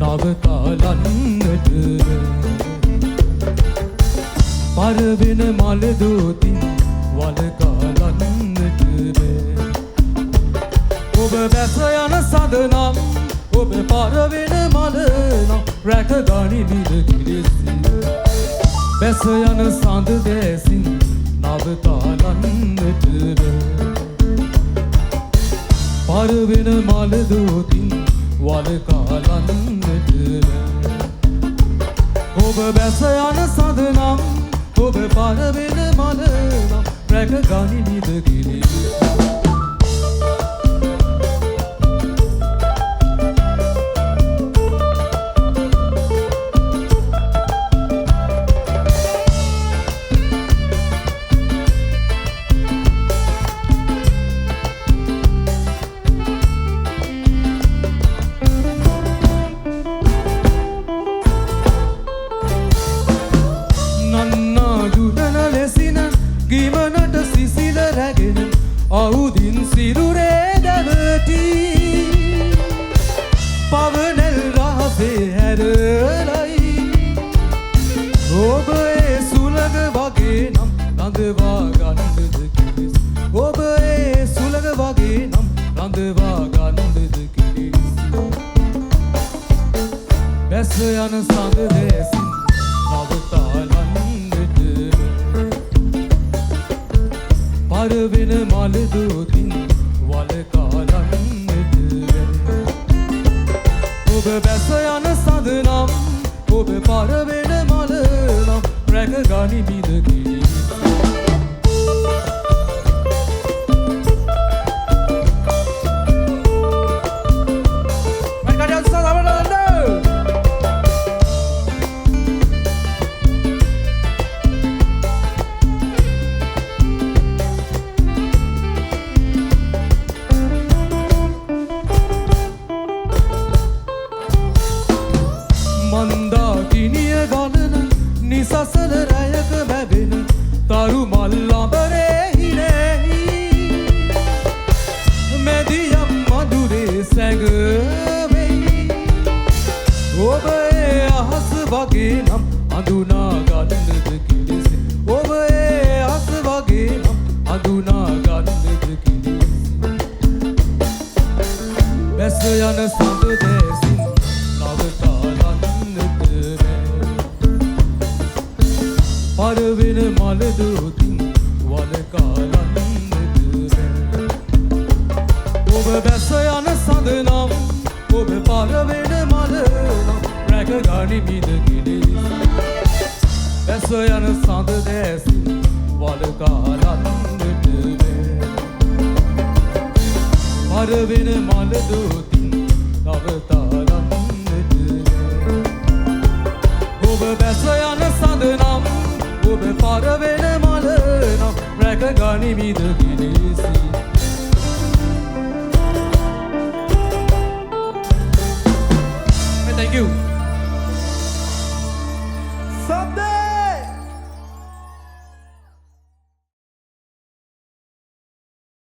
නවතාලන්නට පරවෙන මල දෝතින් වලකාලන්නට ඔබ බැස යන සඳනම් ඔබ පරවෙන මල නම් රැක ගනිමිද කිරිසිය බැස යන සඳ දැසින් නවතාලන්නට පරවෙන මල දෝතින් වලකාලන්නට ඔබ බැස යන සඳනම් ඔබ පරවෙන මල නම් රැක ගනිමිද කිරිසිය ගිමනට සිසිල රැගෙන අවුදින් සිරුරේ දැවටි පවනෙල් රහසේ හැරලයි ඔබ ඒ සුළඟ වගේ නම් රඳවා ගන්නද කිරිස් ඔබ ඒ සුළඟ වගේ නම් රඳවා ගන්නද කිරිස් බැස යන සඳ දැසින් නවතාලන්නට පරවෙන මල දෝතින් වලකාලන්නට ඔබ බැස යන සඳනම් ඔබ පරවෙන මල නම් රැක ගනිමිද කිරිස් මන්දාකිනිය ගණන නිසසල රැයක මැවෙන තරු මල්ලඹරේ හිරෙහි මෙදියම් මధుරේ සැඟවෙයි ඔබ ඒ අහස වගේ නම් අඳුනා ගන්නද කිරිසි ඔබ ඒ අහස වගේ නම් අඳුනා ගන්නද කිරිසි බැස යන සඳ දැසින් පරවෙන මල දෝතින් වලකාලන්නට ඔබ බැස යන සඳනම් ඔබ පරවෙන මල නම් රැක ගනිමිද කිරිස් බැස යන සඳ දැසින් වලකාලන්නට පරවෙන මල දෝතින් නවතාලන්නට ඔබ බැස යන සඳනම් ඔබ පරවෙන මල නම් රැක ගනිමිද කිරිසි